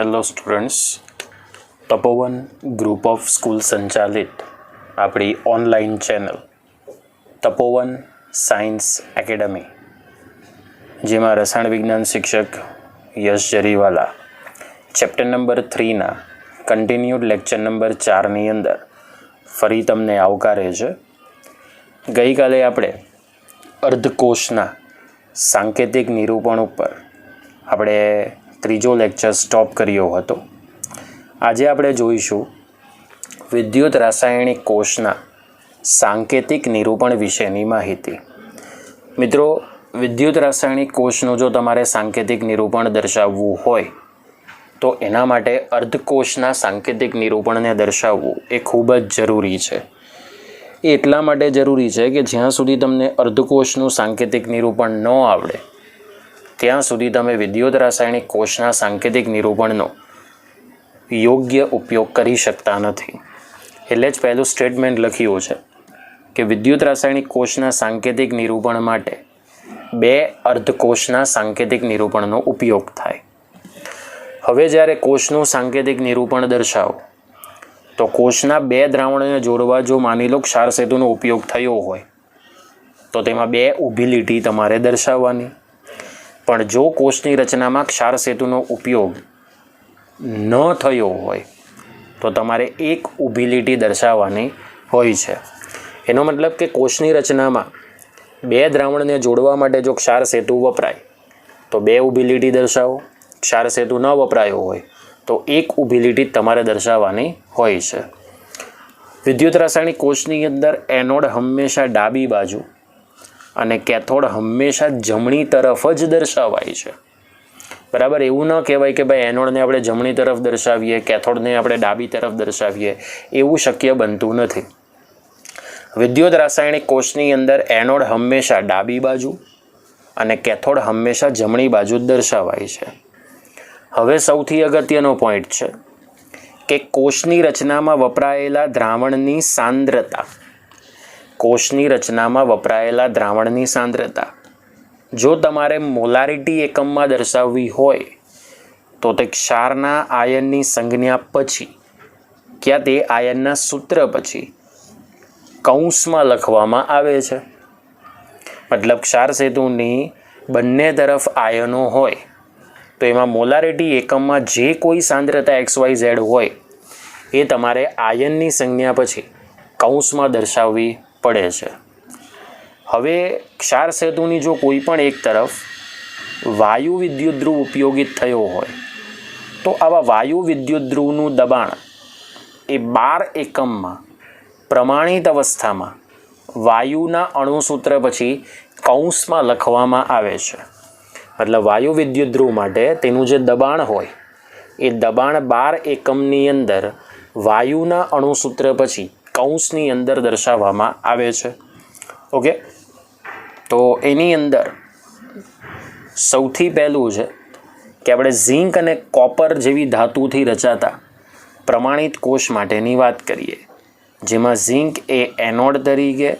Hello students, Tapovan group of school સંચાલિત આપણી online channel Tapovan science academy, જેમાં રસાયણ વિજ્ઞાન શિક્ષક યશ જરીવાલા ચેપ્ટર નંબર 3ના કન્ટિન્યુડ લેક્ચર નંબર 4ની અંદર ફરી તમને આવકારે છે. ગઈકાલે આપણે અર્ધકોષના સાંકેતિક નિરૂપણ ઉપર આપણે ત્રીજો લેક્ચર સ્ટોપ કર્યો હતો. આજે આપણે જોઈશું વિદ્યુત રાસાયણિક કોષના સાંકેતિક નિરૂપણ વિશેની માહિતી. મિત્રો, વિદ્યુત રાસાયણિક કોષનું જો તમારે સાંકેતિક નિરૂપણ દર્શાવવું હોય તો એના માટે અર્ધકોષના સાંકેતિક નિરૂપણને દર્શાવવું એ ખૂબ જ જરૂરી છે. એ એટલા માટે જરૂરી છે કે જ્યાં સુધી તમને અર્ધકોષનું સાંકેતિક નિરૂપણ ન આવડે ત્યાં સુધી તમે વિદ્યુત રાસાયણિક કોષના સાંકેતિક નિરૂપણનો યોગ્ય ઉપયોગ કરી શકતા નથી. એટલે જ પહેલું સ્ટેટમેન્ટ લખ્યું છે કે વિદ્યુત રાસાયણિક કોષના સાંકેતિક નિરૂપણ માટે બે અર્ધકોષના સાંકેતિક નિરૂપણનો ઉપયોગ થાય. હવે જ્યારે કોષનું સાંકેતિક નિરૂપણ દર્શાવો તો કોષના બે દ્રાવણને જોડવા જો માની લો ક્ષાર સેતુનો ઉપયોગ થયો હોય તો તેમાં બે ઊભી લીટી તમારે દર્શાવવાની. પણ જો કોષની રચનામાં ક્ષાર સેતુનો ઉપયોગ ન થયો હોય તો તમારે એક ઊભી લીટી દર્શાવવાની હોય છે. એનો મતલબ કે કોષની રચનામાં બે દ્રાવણને જોડવા માટે જો ક્ષાર સેતુ વપરાય તો બે ઊભી લીટી દર્શાવો. ક્ષાર સેતુ ન વપરાયો હોય તો એક ઊભી લીટી તમારે દર્શાવવાની હોય છે. વિદ્યુત રાસાયણિક કોષની અંદર એનોડ હંમેશા ડાબી બાજુ અને કેથોડ હંમેશા જમણી તરફ જ દર્શાવાય છે. બરાબર, એવું ન કહેવાય કે ભાઈ એનોડને આપણે જમણી તરફ દર્શાવીએ, કેથોડને આપણે ડાબી તરફ દર્શાવીએ. એવું શક્ય બનતું નથી. વિદ્યુત રાસાયણિક કોષની અંદર એનોડ હંમેશા ડાબી બાજુ અને કેથોડ હંમેશા જમણી બાજુ જ દર્શાવાય છે. હવે સૌથી અગત્યનો પોઈન્ટ છે કે કોષની રચનામાં વપરાયેલા દ્રાવણની સાંદ્રતા. કોષની રચનામાં વપરાયેલા દ્રાવણની સાંદ્રતા જો તમારે મોલારિટી એકમમાં દર્શાવવી હોય તો તે ક્ષારના આયનની સંજ્ઞા પછી ક્યાં તે આયનના સૂત્ર પછી કૌંસમાં લખવામાં આવે છે. મતલબ ક્ષાર સેતુની બંને તરફ આયનો હોય તો એમાં મોલારિટી એકમમાં જે કોઈ સાંદ્રતા XYZ હોય એ તમારે આયનની સંજ્ઞા પછી કૌંસમાં દર્શાવવી પડે છે. હવે ક્ષાર સેતુની જો કોઈ પણ એક તરફ વાયુ વિદ્યુત ધ્રુવ ઉપયોગિત થયો હોય તો આવા વાયુ વિદ્યુત ધ્રુવનું દબાણ એ 12 એકમમાં પ્રમાણિત અવસ્થામાં વાયુના અણુસૂત્ર પછી કૌંસમાં લખવામાં આવે છે. મતલબ વાયુ વિદ્યુત ધ્રુવ માટે તેનું જે દબાણ હોય એ દબાણ 12 એકમની અંદર વાયુના અણુસૂત્ર પછી કૌંસની અંદર દર્શાવવામાં આવે છે. ઓકે, તો એની અંદર સૌથી પહેલું છે કે આપણે ઝીંક અને કોપર જેવી ધાતુથી રચાતા પ્રમાણિત કોષ માટેની વાત કરીએ, જેમાં ઝીંક એ એનોડ તરીકે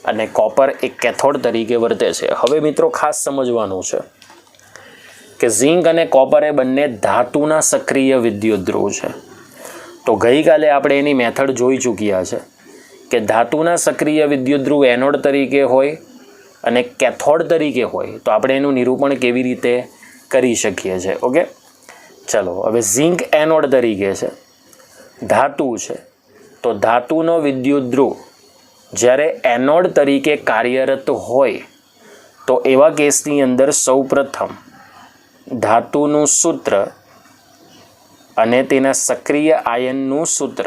અને કોપર એ કેથોડ તરીકે વર્તે છે. હવે મિત્રો ખાસ સમજવાનું છે કે ઝીંક અને કોપર એ બંને ધાતુના સક્રિય વિદ્યુત ધ્રુવ છે. તો ગઈકાલે આપણે એની મેથડ જોઈ ચૂક્યા છે કે ધાતુના સક્રિય વિદ્યુત ધ્રુવ એનોડ તરીકે હોય અને કેથોડ તરીકે હોય તો આપણે એનું નિરૂપણ કેવી રીતે કરી શકીએ છીએ. ઓકે, ચલો હવે ઝીંક એનોડ તરીકે છે, ધાતુ છે, તો ધાતુનો વિદ્યુત ધ્રુવ જ્યારે એનોડ તરીકે કાર્યરત હોય તો એવા કેસની અંદર સૌપ્રથમ ધાતુનું સૂત્ર અને તેના સક્રિય આયનનું સૂત્ર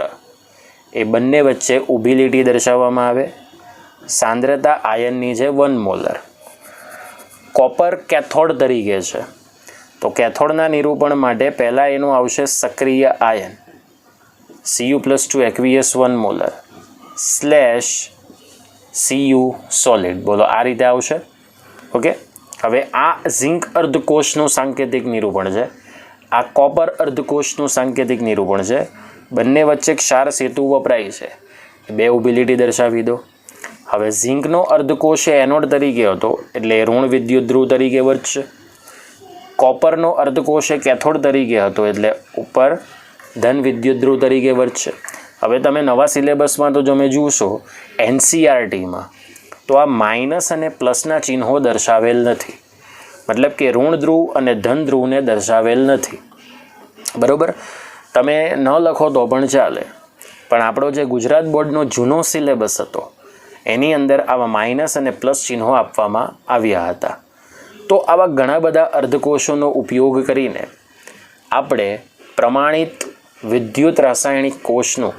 એ બંને વચ્ચે ઊભી લીટી દર્શાવવામાં આવે. સાંદ્રતા આયનની છે 1 મોલર. કોપર કેથોડ તરીકે છે તો કેથોડના નિરૂપણ માટે પહેલાં એનું આવશે સક્રિય આયન Cu+2 aqueous 1 molar / Cu solid. બોલો, આ રીતે આવશે. ઓકે, હવે આ ઝીંક અર્ધકોષનું સાંકેતિક નિરૂપણ છે, આ કોપર અર્ધકોષનું સાંકેતિક નિરૂપણ છે. બંને વચ્ચે ક્ષાર સેતુ વપરાય છે, બે ઊભી લીટી દર્શાવી દો. હવે ઝીંકનો અર્ધકોષ એનોડ તરીકે હતો એટલે ઋણ વિદ્યુત ધ્રુવ તરીકે વર્તશે. કોપરનો અર્ધકોષ એ કેથોડ તરીકે હતો એટલે ઉપર ધન વિદ્યુત ધ્રુવ તરીકે વર્તશે. હવે તમે નવા સિલેબસમાં તો તમે જોશો NCERTમાં તો આ માઇનસ અને પ્લસના ચિહ્નો દર્શાવેલ નથી, મતલબ કે ઋણ ધ્રુવ અને ધન ધ્રુવને દર્શાવેલ નથી. બરાબર, તમે ન લખો તો પણ ચાલે, પણ આપણો જે ગુજરાત બોર્ડનો જૂનો સિલેબસ હતો એની અંદર આવા માઇનસ અને પ્લસ ચિહ્નો આપવામાં આવ્યા હતા. તો આવા ઘણા બધા અર્ધકોષોનો ઉપયોગ કરીને આપણે પ્રમાણિત વિદ્યુત રાસાયણિક કોષનું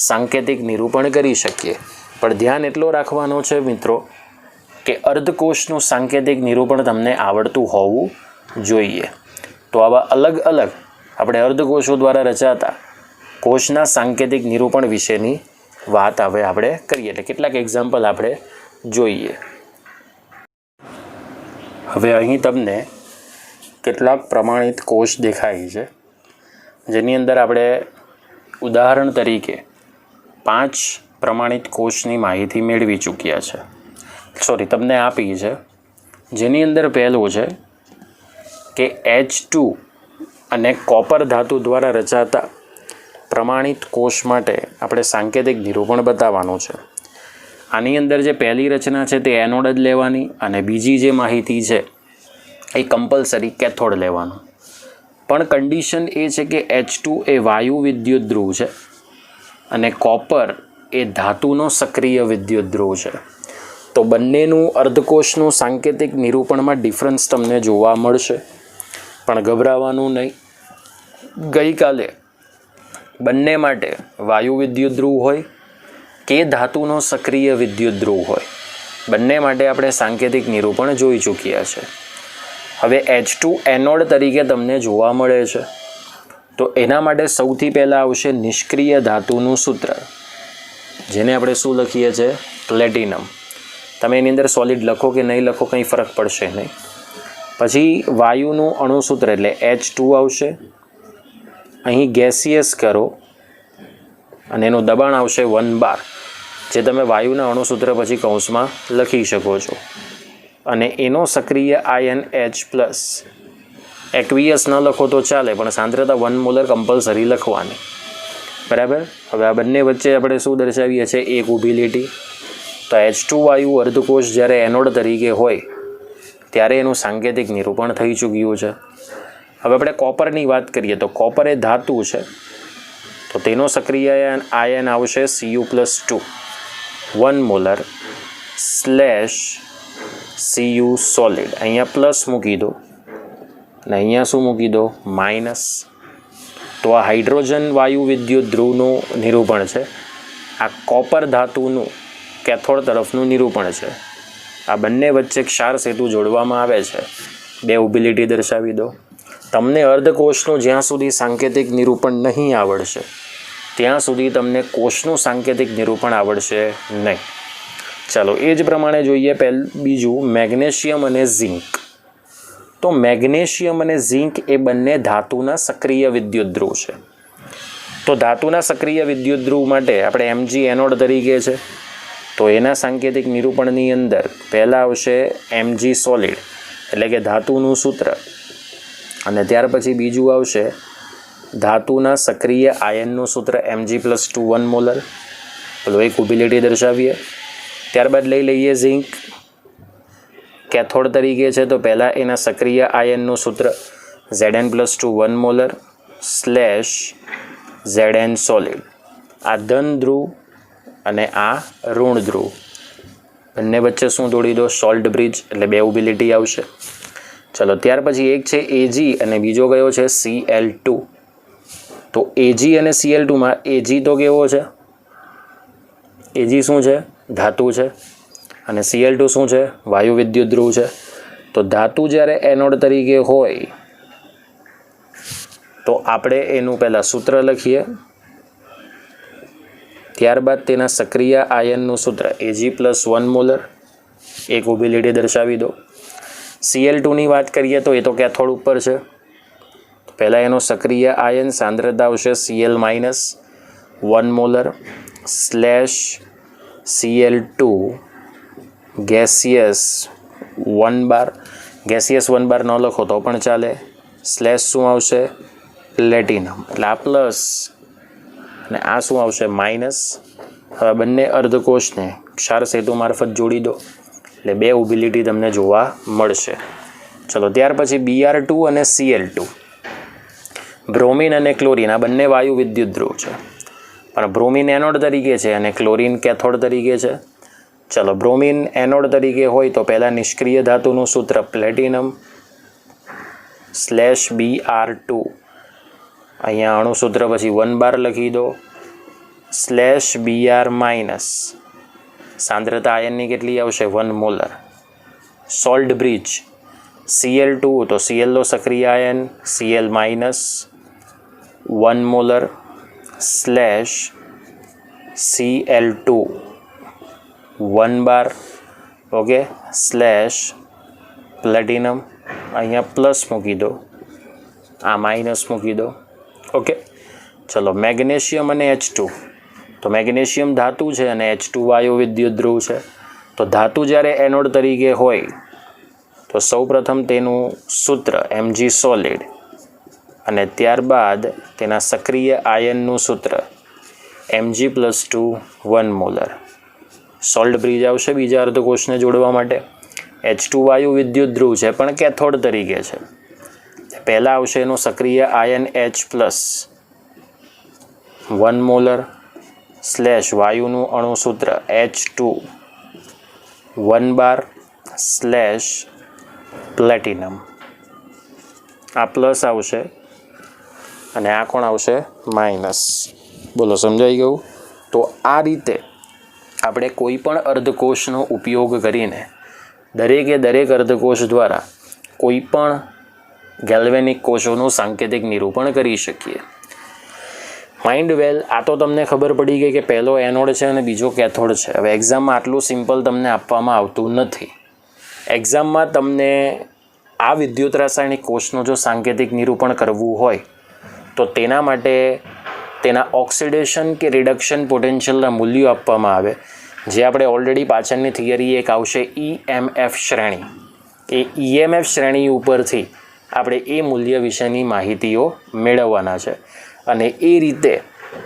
સાંકેતિક નિરૂપણ કરી શકીએ. પણ ધ્યાન એટલો રાખવાનો છે મિત્રો કે અર્ધકોષનું સાંકેતિક નિરૂપણ તમને આવડતું હોવું જોઈએ. તો આવા અલગ અલગ આપણે અર્ધકોષો દ્વારા રચાતા કોષના સાંકેતિક નિરૂપણ વિશેની વાત હવે આપણે કરીએ. એટલે કેટલાક એક્ઝામ્પલ આપણે જોઈએ. હવે અહીં તમને કેટલાક પ્રમાણિત કોષ દેખાય છે, જેની અંદર આપણે ઉદાહરણ તરીકે 5 પ્રમાણિત કોષની માહિતી મેળવી ચૂક્યા છે. તમને આપી છે, જેની અંદર પહેલું છે કે H2 અને કોપર ધાતુ દ્વારા રચાતા પ્રમાણિત કોષ માટે આપણે સાંકેતિક નિરૂપણ બતાવવાનું છે. આની અંદર જે પહેલી રચના છે તે એનોડ જ લેવાની અને બીજી જે માહિતી છે એ કમ્પલસરી કેથોડ લેવાનું. પણ કન્ડિશન એ છે કે H2 એ વાયુ વિદ્યુત ધ્રુવ છે અને કોપર એ ધાતુનો સક્રિય વિદ્યુત ધ્રુવ છે. તો બંનેનું અર્ધકોષનું સાંકેતિક નિરૂપણમાં ડિફરન્સ તમને જોવા મળશે, પણ ગભરાવાનું નહીં. ગઈકાલે બંને માટે વાયુ વિદ્યુત ધ્રુવ હોય કે ધાતુનો સક્રિય વિદ્યુત ધ્રુવ હોય, બંને માટે આપણે સાંકેતિક નિરૂપણ જોઈ ચૂક્યા છે. હવે H2 એનોડ તરીકે તમને જોવા મળે છે, તો એના માટે સૌથી પહેલાં આવશે નિષ્ક્રિય ધાતુનું સૂત્ર, જેને આપણે શું લખીએ છીએ? પ્લેટિનમ. તમે એની અંદર સોલિડ લખો કે નહીં લખો કંઈ ફરક પડશે નહીં. પછી વાયુનું અણુસૂત્ર એટલે H2 આવશે. અહીં ગેસિયસ કરો અને એનું દબાણ આવશે 1 બાર, જે તમે વાયુના અણુસૂત્ર પછી કૌંસમાં લખી શકો છો. અને એનો સક્રિય આયન H+. એક્વિયસ ન લખો તો ચાલે, પણ સાંદ્રતા 1 મોલર કમ્પલસરી લખવાની. બરાબર. હવે આ બંને વચ્ચે આપણે શું દર્શાવીએ છીએ? એક ઊભી લીટી. તો H2 વાયુ અર્ધકોષ જ્યારે એનોડ તરીકે હોય ત્યારે એનું સાંકેતિક નિરૂપણ થઈ ચૂક્યું છે. હવે આપણે કોપરની વાત કરીએ તો કોપર એ ધાતુ છે, તો તેનો સક્રિય આયન આવશે Cu+2 1 મોલર / Cu સોલિડ. અહીંયા પ્લસ મૂકી દો અને અહીંયા શું મૂકી દો? માઇનસ. તો આ હાઇડ્રોજન વાયુ વિદ્યુત ધ્રુવનું નિરૂપણ છે. આ કોપર ધાતુનું કેથોડ તરફનું નિરૂપણ છે. આ બંને વચ્ચે ક્ષાર સેતુ જોડવામાં આવે છે. 2 ઊભી લીટી દર્શાવી દો. તમને અર્ધકોષનું જ્યાં સુધી સાંકેતિક નિરૂપણ નહીં આવડશે ત્યાં સુધી તમને કોષનું સાંકેતિક નિરૂપણ આવડશે નહીં. ચાલો એ જ પ્રમાણે જોઈએ. બીજું મેગ્નેશિયમ અને ઝિંક. તો મેગ્નેશિયમ અને ઝિંક એ બંને ધાતુના સક્રિય વિદ્યુત ધ્રુવ છે. તો ધાતુના સક્રિય વિદ્યુત ધ્રુવ માટે આપણે Mg એનોડ તરીકે છે, તો એના સાંકેતિક નિરૂપણની અંદર પહેલાં આવશે Mg સોલિડ એટલે કે ધાતુનું સૂત્ર, અને ત્યાર પછી બીજું આવશે ધાતુના સક્રિય આયનનું સૂત્ર Mg+2 1 મોલર. પેલો એક ઊભી લીટી દર્શાવીએ. ત્યારબાદ લઈ લઈએ ઝિંક. કેથોડ તરીકે છે, તો પહેલાં એના સક્રિય આયનનું સૂત્ર Zn+2 1 મોલર / Zn સોલિડ. આ ધન ધ્રુવ અને આ ઋણ ધ્રુવ, બંને વચ્ચે શું જોડી દો? સોલ્ટ બ્રિજ એટલે 2 ઊભી લીટી આવશે. ચલો ત્યાર પછી એક છે Ag અને બીજો કયો છે? Cl2. તો Ag અને Cl2માં Ag તો કેવો છે? Ag શું છે? ધાતુ છે. અને Cl2 શું છે? વાયુ વિદ્યુત ધ્રુવ છે. તો ધાતુ જ્યારે એનોડ તરીકે હોય તો આપણે એનું પહેલાં સૂત્ર લખીએ, ત્યારબાદ તેના સક્રિય આયનનું સૂત્ર Ag+1 મોલર, એક ઊભી લીટી દર્શાવી દો. Cl2ની વાત કરીએ તો એ તો કેથોડ ઉપર છે. પહેલાં એનો સક્રિય આયન સાંદ્રતા આવશે Cl- 1 મોલર / Cl2 ગેસિયસ 1 બાર. ગેસિયસ 1 બાર ન લખો તો પણ ચાલે, સ્લેશ શું આવશે? પ્લેટિનમ. એટલે આ પ્લસ અને આ શું આવશે? માઇનસ. હવે બંને અર્ધકોષને ક્ષાર સેતુ મારફત જોડી દો એટલે 2 ઉબિલિટી તમને જોવા મળશે. ચલો ત્યાર પછી Br2 અને Cl2. બ્રોમિન અને ક્લોરિન આ બંને વાયુ વિદ્યુત ધ્રુવ છે, પણ બ્રોમિન એનોડ તરીકે છે અને ક્લોરિન કેથોડ તરીકે છે. ચલો બ્રોમિન એનોડ તરીકે હોય તો પહેલાં નિષ્ક્રિય ધાતુનું સૂત્ર પ્લેટિનમ સ્લેશ Br2. અહીંયા અણુસૂત્ર પછી 1 બાર લખી દો સ્લેશ Br માઇનસ. સાંદ્રતા આયનની કેટલી આવશે? 1 મોલર. સોલ્ટ બ્રિજ Cl2 તો Cl નો સક્રિય આયન Cl minus 1 molar slash Cl2 1 bar. Okay slash platinum. અહીંયા પ્લસ મૂકી દો, આ માઇનસ મૂકી દો. ઓકે ચલો મેગ્નેશિયમ અને H2. તો મેગ્નેશિયમ ધાતુ છે અને H2 વાયુ વિદ્યુત ધ્રુવ છે. તો ધાતુ જ્યારે એનોડ તરીકે હોય તો સૌપ્રથમ તેનું સૂત્ર Mg સોલિડ અને ત્યારબાદ તેના સક્રિય આયનનું સૂત્ર Mg+2 1 મોલર. સોલ્ટ બ્રિજ આવશે બીજા અર્ધકોષને જોડવા માટે. H2 વાયુ વિદ્યુત ધ્રુવ છે પણ કેથોડ તરીકે છે. પહેલાં આવશે એનું સક્રિય આયન H+1 મોલર સ્લેશ વાયુનું અણુસૂત્ર H2 1 બાર સ્લેશ પ્લેટિનમ. આ પ્લસ આવશે અને આ કોણ આવશે? માઇનસ. બોલો સમજાઈ ગયું? તો આ રીતે આપણે કોઈ પણ અર્ધકોષનો ઉપયોગ કરીને દરેક અર્ધકોષ દ્વારા કોઈ પણ ગેલ્વેનિક કોષોનું સાંકેતિક નિરૂપણ કરી શકીએ. માઇન્ડ વેલ, આ તો તમને ખબર પડી ગઈ કે પહેલો એનોડ છે અને બીજો કેથોડ છે. હવે એક્ઝામમાં આટલું સિમ્પલ તમને આપવામાં આવતું નથી. એક્ઝામમાં તમને આ વિદ્યુત રાસાયણિક કોષનું જો સાંકેતિક નિરૂપણ કરવું હોય તો તેના માટે તેના ઓક્સિડેશન કે રિડક્શન પોટેન્શિયલના મૂલ્યો આપવામાં આવે, જે આપણે ઓલરેડી પાછળની થિયરી એક આવશે EMF શ્રેણી. એ EMF શ્રેણી ઉપરથી આપણે એ મૂલ્ય વિશેની માહિતીઓ મેળવવાના છે અને એ રીતે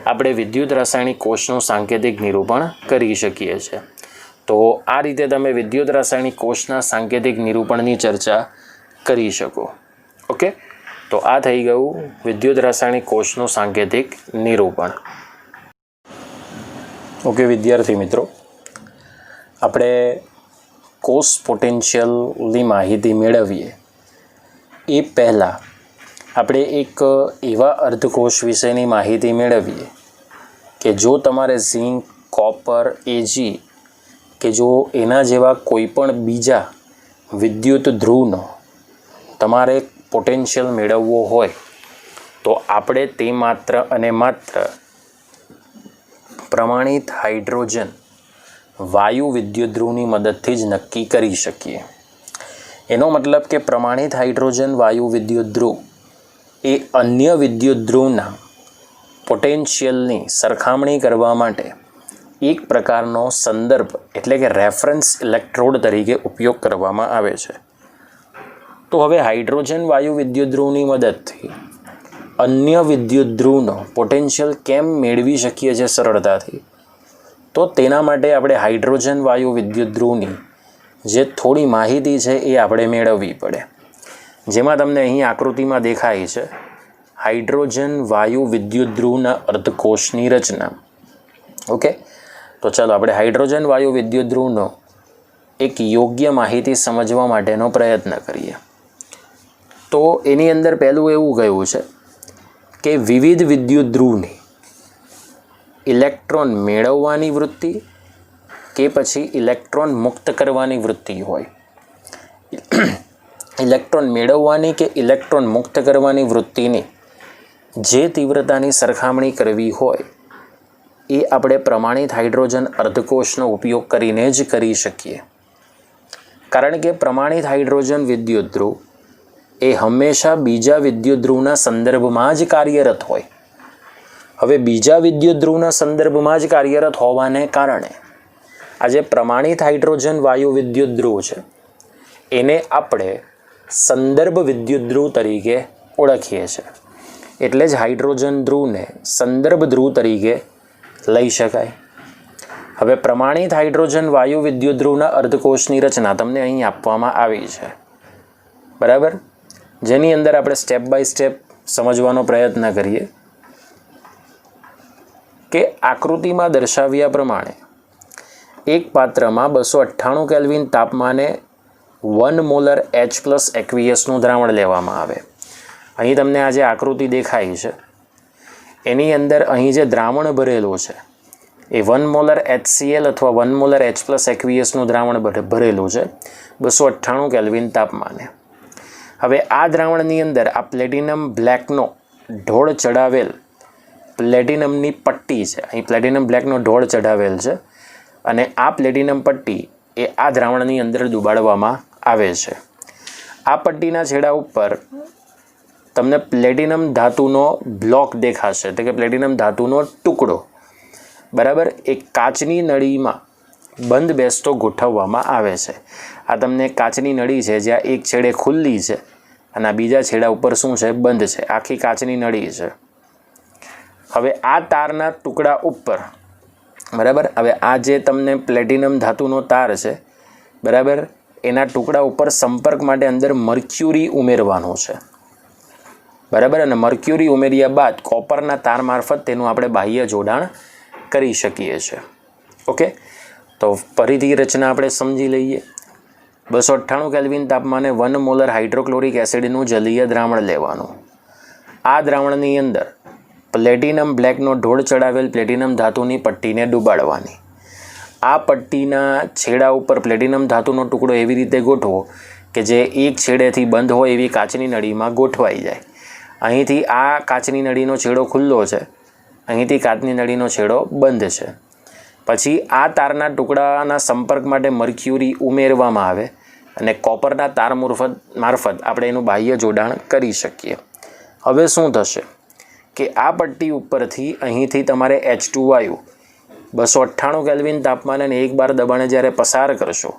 આપણે વિદ્યુત રાસાયણિક કોષનું સાંકેતિક નિરૂપણ કરી શકીએ છીએ. તો આ રીતે તમે વિદ્યુત રાસાયણિક કોષના સાંકેતિક નિરૂપણની ચર્ચા કરી શકો. ઓકે, તો આ થઈ ગયું વિદ્યુત રાસાયણિક કોષનું સાંકેતિક નિરૂપણ. ઓકે વિદ્યાર્થી મિત્રો, આપણે કોષ પોટેન્શિયલની માહિતી મેળવીએ એ પહેલાં આપણે એક એવા અર્ધકોષ વિશેની માહિતી મેળવીએ કે જો તમારે ઝિંક, કોપર, Ag કે જો એના જેવા કોઈ પણ બીજા વિદ્યુત ધ્રુવનો તમારે પોટેન્શિયલ મેળવવો હોય તો આપણે તે માત્ર અને માત્ર પ્રમાણિત હાઇડ્રોજન વાયુ વિદ્યુત ધ્રુવની મદદથી જ નક્કી કરી શકીએ. એનો મતલબ કે પ્રમાણિત હાઇડ્રોજન વાયુ વિદ્યુત ધ્રુવ એ અન્ય વિદ્યુત ધ્રુવના પોટેન્શિયલની સરખામણી કરવા માટે એક પ્રકારનો સંદર્ભ એટલે કે રેફરન્સ ઇલેક્ટ્રોડ તરીકે ઉપયોગ કરવામાં આવે છે. તો હવે હાઇડ્રોજન વાયુ વિદ્યુત ધ્રુવની મદદથી અન્ય વિદ્યુત ધ્રુવનો પોટેન્શિયલ કેમ મેળવી શકીએ છીએ સરળતાથી? તો તેના માટે આપણે હાઇડ્રોજન વાયુ વિદ્યુત ધ્રુવની જે થોડી માહિતી છે એ આપણે મેળવવી પડે. જેમાં તમને અહીં આકૃતિમાં દેખાય છે હાઇડ્રોજન વાયુ વિદ્યુત ધ્રુવના અર્ધકોષની રચના. ઓકે, તો ચાલો આપણે હાઇડ્રોજન વાયુ વિદ્યુત ધ્રુવનો એક યોગ્ય માહિતી સમજવા માટેનો પ્રયત્ન કરીએ. તો એની અંદર પહેલું એવું કહ્યું છે કે વિવિધ વિદ્યુત ધ્રુવની ઇલેક્ટ્રોન મેળવવાની વૃત્તિ કે પછી ઇલેક્ટ્રોન મુક્ત કરવાની વૃત્તિ હોય. ઇલેક્ટ્રોન મેળવવાની કે ઇલેક્ટ્રોન મુક્ત કરવાની વૃત્તિની જે તીવ્રતાની સરખામણી કરવી હોય એ આપણે પ્રમાણિત હાઇડ્રોજન અર્ધકોષનો ઉપયોગ કરીને જ કરી શકીએ. કારણ કે પ્રમાણિત હાઇડ્રોજન વિદ્યુત ધ્રુવ એ હંમેશા બીજા વિદ્યુત ધ્રુવના સંદર્ભમાં જ કાર્યરત હોય. હવે બીજા વિદ્યુત ધ્રુવના સંદર્ભમાં જ કાર્યરત હોવાને કારણે આ જે પ્રમાણિત હાઇડ્રોજન વાયુ વિદ્યુત ધ્રુવ છે એને આપણે સંદર્ભ વિદ્યુત ધ્રુવ તરીકે ઓળખીએ છીએ. એટલે જ હાઇડ્રોજન ધ્રુવને સંદર્ભ ધ્રુવ તરીકે લઈ શકાય. હવે પ્રમાણિત હાઇડ્રોજન વાયુ વિદ્યુત ધ્રુવના અર્ધકોષની રચના તમને અહીં આપવામાં આવી છે, બરાબર, જેની અંદર આપણે સ્ટેપ બાય સ્ટેપ સમજવાનો પ્રયત્ન કરીએ કે આકૃતિમાં દર્શાવ્યા પ્રમાણે એક પાત્રમાં 298 કેલ્વિન તાપમાને 1 મોલર H+ એક્વિયસનું દ્રાવણ લેવામાં આવે. અહીં તમને આ જે આકૃતિ દેખાય છે એની અંદર અહીં જે દ્રાવણ ભરેલું છે એ 1 મોલર HCl અથવા 1 મોલર H+ એક્વિયસનું દ્રાવણ ભરેલું છે 298 કેલ્વિન તાપમાને. હવે આ દ્રાવણની અંદર આ પ્લેટિનમ બ્લેકનો ઢોળ ચડાવેલ પ્લેટિનમની પટ્ટી છે. અહીં પ્લેટિનમ બ્લેકનો ઢોળ ચડાવેલ છે અને આ પ્લેટિનમ પટ્ટી એ આ દ્રાવણની અંદર ડુબાડવામાં આવે છે. આ પટ્ટીના છેડા ઉપર તમને પ્લેટિનમ ધાતુનો બ્લોક દેખાશે, એટલે કે પ્લેટિનમ ધાતુનો ટુકડો, બરાબર, એક કાચની નળીમાં બંધ બેસતો ગોઠવવામાં આવે છે. આ તમને કાચની નળી છે જ્યાં એક છેડે ખુલ્લી છે અને આ બીજા છેડા ઉપર શું છે, બંધ છે. આખી કાચની નળી છે. હવે આ તારના ટુકડા ઉપર, બરાબર, હવે આ જે તમને પ્લેટિનમ ધાતુનો તાર છે, બરાબર, એના ટુકડા ઉપર સંપર્ક માટે અંદર મર્ક્યુરી ઉમેરવાનું છે, બરાબર, અને મર્ક્યુરી ઉમેર્યા બાદ કોપરના તાર મારફત તેનું આપણે બાહ્ય જોડાણ કરી શકીએ છીએ. ઓકે, તો ફરીથી રચના આપણે સમજી લઈએ. 298 કેલ્વિન તાપમાને 1 મોલર હાઇડ્રોક્લોરિક એસિડનું જલીય દ્રાવણ લેવાનું. આ દ્રાવણની અંદર પ્લેટિનમ બ્લેકનો ઢોળ ચડાવેલ પ્લેટિનમ ધાતુની પટ્ટીને ડુબાડવાની. આ પટ્ટીના છેડા ઉપર પ્લેટિનમ ધાતુનો ટુકડો એવી રીતે ગોઠવો કે જે એક છેડેથી બંધ હોય એવી કાચની નળીમાં ગોઠવાઈ જાય. અહીંથી આ કાચની નળીનો છેડો ખુલ્લો છે, અહીંથી કાચની નળીનો છેડો બંધ છે. પછી આ તારના ટુકડાના સંપર્ક માટે મર્ક્યુરી ઉમેરવામાં આવે અને કોપરના તાર મારફત આપણે એનું બાહ્ય જોડાણ કરી શકીએ. હવે શું થશે કે આ પટ્ટી ઉપરથી અહીંથી તમારે H2 વાયુ 298 કેલ્વિન તાપમાને અને 1 બાર દબાણે જ્યારે પસાર કરશો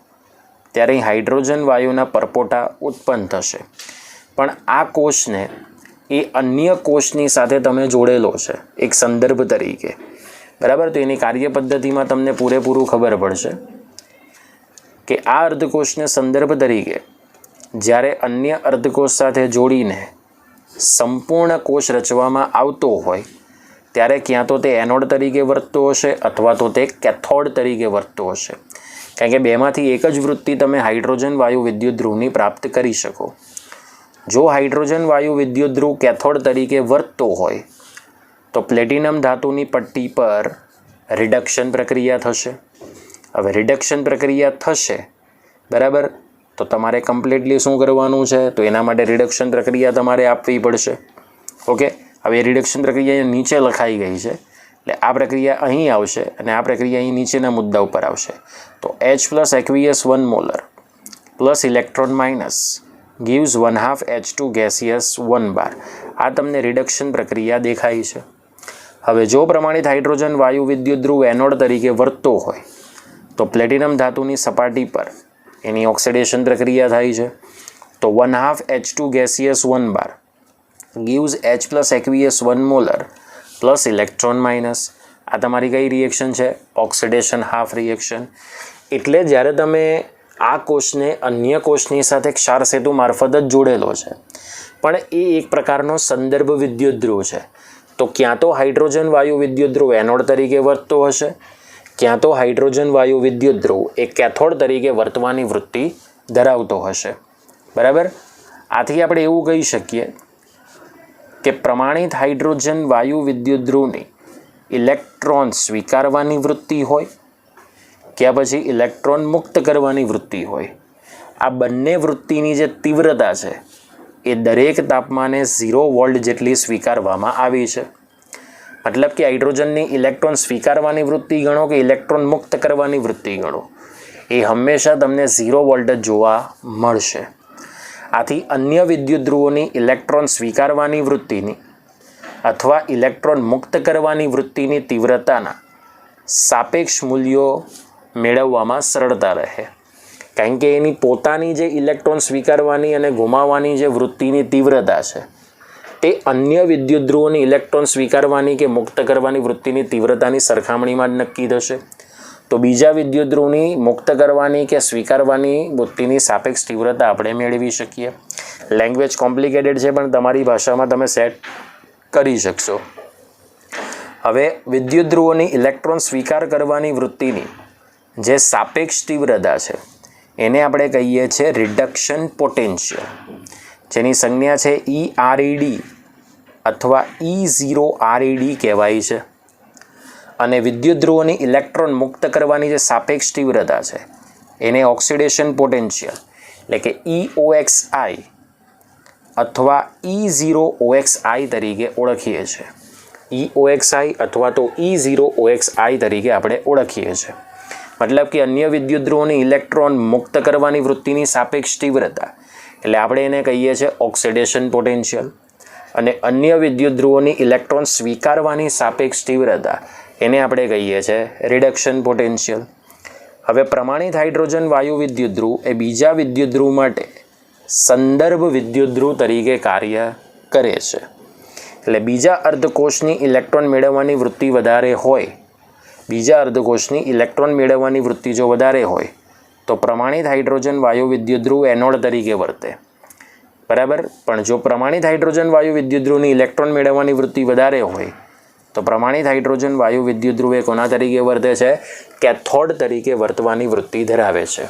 ત્યારે હાઇડ્રોજન વાયુના પરપોટા ઉત્પન્ન થશે. પણ આ કોષને એ અન્ય કોષની સાથે તમે જોડેલો છે એક સંદર્ભ તરીકે, બરાબર. તો એની કાર્ય પદ્ધતિમાં તમને પૂરેપૂરું ખબર પડશે કે આ અર્ધકોષને સંદર્ભ તરીકે જ્યારે અન્ય અર્ધકોષ સાથે જોડીને સંપૂર્ણ કોષ રચવામાં આવતો હોય ત્યારે ક્યાં તો તે એનોડ તરીકે વર્તતો હશે અથવા તો તે કેથોડ તરીકે વર્તતો હશે. કારણ કે બેમાંથી એક જ વૃત્તિ તમે હાઇડ્રોજન વાયુ વિદ્યુત ધ્રુવની પ્રાપ્ત કરી શકો. જો હાઇડ્રોજન વાયુ વિદ્યુત ધ્રુવ કેથોડ તરીકે વર્તતો હોય તો પ્લેટિનમ ધાતુની પટ્ટી પર રિડક્શન પ્રક્રિયા થશે. હવે રિડક્શન પ્રક્રિયા થશે, બરાબર, તો તમારે કમ્પ્લીટલી શું કરવાનું છે, તો એના માટે રિડક્શન પ્રક્રિયા તમારે આપવી પડશે. ઓકે, હવે એ રિડક્શન પ્રક્રિયા નીચે લખાઈ ગઈ છે, એટલે આ પ્રક્રિયા અહીં આવશે અને આ પ્રક્રિયા અહીં નીચેના મુદ્દા ઉપર આવશે. તો H+ aqueous 1 molar plus electron minus gives 1/2 H2 gaseous 1 બાર. આ તમને રિડક્શન પ્રક્રિયા દેખાય છે. હવે જો પ્રમાણિત હાઇડ્રોજન વાયુ વિદ્યુત ધ્રુવ એનોડ તરીકે વર્તતો હોય તો પ્લેટિનમ ધાતુની સપાટી પર એની ઓક્સિડેશન પ્રક્રિયા થાય છે. તો 1/2 H2 gaseous 1 બાર gives H+ aqueous 1 molar plus electron minus. આ તમારી કઈ રિએક્શન છે, ઓક્સિડેશન હાફ રિએક્શન. એટલે જ્યારે તમે આ કોષને અન્ય કોષની સાથે ક્ષાર સેતુ મારફત જ જોડેલો છે પણ એ એક પ્રકારનો સંદર્ભ વિદ્યુત ધ્રુવ છે, તો ક્યાં તો હાઇડ્રોજન વાયુ વિદ્યુત ધ્રુવ એનોડ તરીકે વર્તતો હશે, ક્યાં તો હાઇડ્રોજન વાયુ વિદ્યુત ધ્રુવ એ કેથોડ તરીકે વર્તવાની વૃત્તિ ધરાવતો હશે, બરાબર. આથી આપણે એવું કહી શકીએ કે પ્રમાણિત હાઇડ્રોજન વાયુ વિદ્યુત ધ્રુવની ઇલેક્ટ્રોન સ્વીકારવાની વૃત્તિ હોય કે પછી ઇલેક્ટ્રોન મુક્ત કરવાની વૃત્તિ હોય, આ બંને વૃત્તિની જે તીવ્રતા છે એ દરેક તાપમાને 0 વોલ્ટ જેટલી સ્વીકારવામાં આવી છે. મતલબ કે હાઇડ્રોજનની ઇલેક્ટ્રોન સ્વીકારવાની વૃત્તિ ગણો કે ઇલેક્ટ્રોન મુક્ત કરવાની વૃત્તિ ગણો, એ હંમેશા તમને 0 વોલ્ટ જ જોવા મળશે. આથી અન્ય વિદ્યુત ધ્રુવોની ઇલેક્ટ્રોન સ્વીકારવાની વૃત્તિની અથવા ઇલેક્ટ્રોન મુક્ત કરવાની વૃત્તિની તીવ્રતાના સાપેક્ષ મૂલ્યો મેળવવામાં સરળતા રહે. કારણ કે એની પોતાની જે ઇલેક્ટ્રોન સ્વીકારવાની અને ગુમાવવાની જે વૃત્તિની તીવ્રતા છે તે અન્ય વિદ્યુત ધ્રુવોની ઇલેક્ટ્રોન સ્વીકારવાની કે મુક્ત કરવાની વૃત્તિની તીવ્રતાની સરખામણીમાં જ નક્કી થશે. તો બીજા વિદ્યુત ધ્રુવની મુક્ત કરવાની કે સ્વીકારવાની વૃત્તિની સાપેક્ષ તીવ્રતા આપણે મેળવી શકીએ. લેંગ્વેજ કોમ્પ્લિકેટેડ છે પણ તમારી ભાષામાં તમે સેટ કરી શકશો. હવે વિદ્યુત ધ્રુવોની ઇલેક્ટ્રોન સ્વીકાર કરવાની વૃત્તિની જે સાપેક્ષ તીવ્રતા છે એને આપણે કહીએ છીએ રિડક્શન પોટેન્શિયલ, જેની સંજ્ઞા છે ERED અથવા E0RED કહેવાય છે. અને વિદ્યુત ધ્રુવોની ઇલેક્ટ્રોન મુક્ત કરવાની જે સાપેક્ષ તીવ્રતા છે એને ઓક્સિડેશન પોટેન્શિયલ એટલે કે EOXI અથવા E0OXI તરીકે ઓળખીએ છીએ. EOXI અથવા તો E0OXI તરીકે આપણે ઓળખીએ છીએ. મતલબ કે અન્ય વિદ્યુત ધ્રુવોની ઇલેક્ટ્રોન મુક્ત કરવાની વૃત્તિની સાપેક્ષ તીવ્રતા એટલે આપણે એને કહીએ છીએ ઓક્સિડેશન પોટેન્શિયલ, અને અન્ય વિદ્યુત ધ્રુવોની ઇલેક્ટ્રોન સ્વીકારવાની સાપેક્ષ તીવ્રતા એને આપણે કહીએ છીએ રિડક્શન પોટેન્શિયલ. હવે પ્રમાણિત હાઇડ્રોજન વાયુ વિદ્યુત ધ્રુવ એ બીજા વિદ્યુત ધ્રુવ માટે સંદર્ભ વિદ્યુત ધ્રુવ તરીકે કાર્ય કરે છે. એટલે બીજા અર્ધકોષની ઇલેક્ટ્રોન મેળવવાની વૃત્તિ વધારે હોય, બીજા અર્ધકોષની ઇલેક્ટ્રોન મેળવવાની વૃત્તિ જો વધારે હોય તો પ્રમાણિત હાઇડ્રોજન વાયુ વિદ્યુત ધ્રુવ એનોડ તરીકે વર્તે. બરાબર. પણ જો પ્રમાણિત હાઇડ્રોજન વાયુ વિદ્યુત ધ્રુવની ઇલેક્ટ્રોન મેળવવાની વૃત્તિ વધારે હોય તો પ્રમાણિત હાઇડ્રોજન વાયુ વિદ્યુત ધ્રુવ એ કોના તરીકે વર્તે છે? કેથોડ તરીકે વર્તવાની વૃત્તિ ધરાવે છે.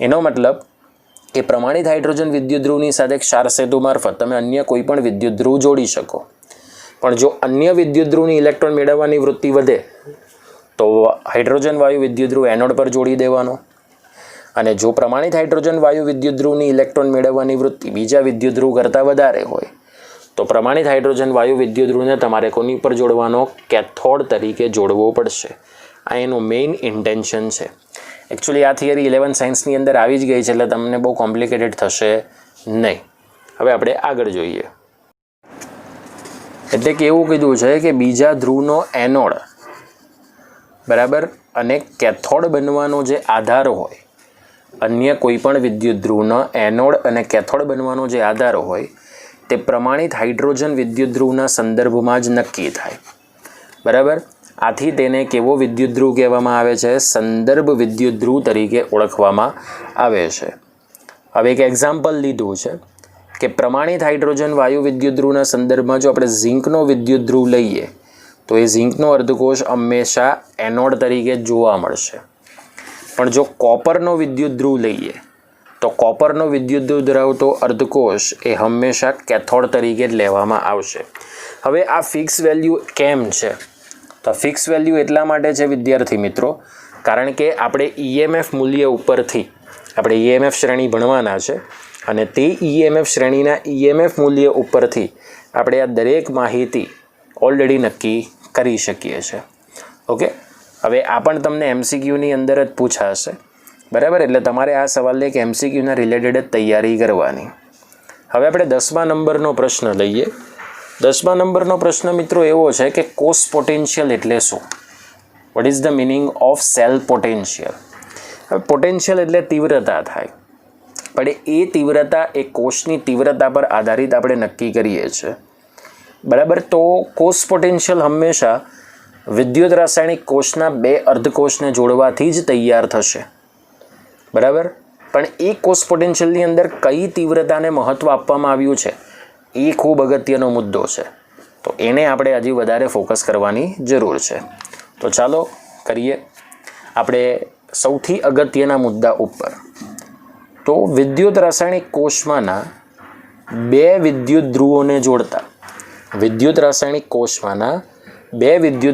એનો મતલબ કે પ્રમાણિત હાઇડ્રોજન વિદ્યુત ધ્રુવની સાથે ક્ષાર સેતુ મારફત તમે અન્ય કોઈ પણ વિદ્યુત ધ્રુવ જોડી શકો. પણ જો અન્ય વિદ્યુત ધ્રુવની ઇલેક્ટ્રોન મેળવવાની વૃત્તિ વધે તો હાઇડ્રોજન વાયુ વિદ્યુત ધ્રુવ એનોડ પર જોડી દેવાનો. અને જો પ્રમાણિત હાઇડ્રોજન વાયુ વિદ્યુત ધ્રુવની ઇલેક્ટ્રોન મેળવવાની વૃત્તિ બીજા વિદ્યુત ધ્રુવ કરતાં વધારે હોય તો પ્રમાણિત હાઇડ્રોજન વાયુ વિદ્યુત ધ્રુવને તમારે કોની પર જોડવાનો? કેથોડ તરીકે જોડવો પડશે. આ એનું મેઇન ઇન્ટેન્શન છે. એકચ્યુઅલી આ થિયરી 11 સાયન્સની અંદર આવી જ ગઈ છે એટલે તમને બહુ કોમ્પ્લિકેટેડ થશે નહીં. હવે આપણે આગળ જોઈએ. એટલે કે એવું કીધું છે કે બીજા ધ્રુવનો એનોડ બરાબર અને કેથોડ બનવાનો જે આધાર હોય, અન્ય કોઈ પણ વિદ્યુત ધ્રુવનો એનોડ અને કેથોડ બનવાનો જે આધાર હોય તે પ્રમાણિત હાઇડ્રોજન વિદ્યુત ધ્રુવના સંદર્ભમાં જ નક્કી થાય. બરાબર. આથી તેને કેવો વિદ્યુત ધ્રુવ કહેવામાં આવે છે? સંદર્ભ વિદ્યુત ધ્રુવ તરીકે ઓળખવામાં આવે છે. હવે એક એક્ઝામ્પલ લીધું છે કે પ્રમાણિત હાઇડ્રોજન વાયુ વિદ્યુત ધ્રુવના સંદર્ભમાં જો આપણે ઝિંકનો વિદ્યુત ધ્રુવ લઈએ તો એ ઝિંકનો અર્ધકોષ હંમેશા એનોડ તરીકે જોવા મળશે. પણ જો કોપરનો વિદ્યુત ધ્રુવ લઈએ તો કોપરનો વિદ્યુત ધ્રુવ ધરાવતો અર્ધકોષ એ હંમેશા કેથોડ તરીકે જ લેવામાં આવશે. હવે આ ફિક્સ વેલ્યુ કેમ છે? તો ફિક્સ વેલ્યુ એટલા માટે છે વિદ્યાર્થી મિત્રો, કારણ કે આપણે EMF મૂલ્ય ઉપરથી આપણે EMF શ્રેણી ભણવાના છે અને તે EMF શ્રેણીના EMF મૂલ્ય ઉપરથી આપણે આ દરેક માહિતી ઓલરેડી નક્કી કરી શકીએ છીએ. ઓકે. હવે આ પણ તમને MCQની અંદર જ પૂછાશે. બરાબર. એટલે તમારે આ સવાલને એક MCQના રિલેટેડ જ તૈયારી કરવાની. હવે આપણે 10મા નંબરનો પ્રશ્ન લઈએ. 10મા નંબરનો પ્રશ્ન મિત્રો એવો છે કે કોષ પોટેન્શિયલ એટલે શું? What is the meaning of cell potential? હવે પોટેન્શિયલ એટલે તીવ્રતા થાય, પણ એ તીવ્રતા એ કોષની તીવ્રતા પર આધારિત આપણે નક્કી કરીએ છીએ. બરાબર. તો કોષ પોટેન્શિયલ હંમેશા વિદ્યુત રાસાયણિક કોષના બે અર્ધકોષને જોડવાથી જ તૈયાર થશે. બરાબર. પણ એ કોષ પોટેન્શિયલની અંદર કઈ તીવ્રતાને મહત્ત્વ આપવામાં આવ્યું છે એ ખૂબ અગત્યનો મુદ્દો છે. તો એને આપણે હજી વધારે ફોકસ કરવાની જરૂર છે. તો ચાલો કરીએ આપણે સૌથી અગત્યના મુદ્દા ઉપર. તો વિદ્યુત રાસાયણિક કોષમાંના બે વિદ્યુત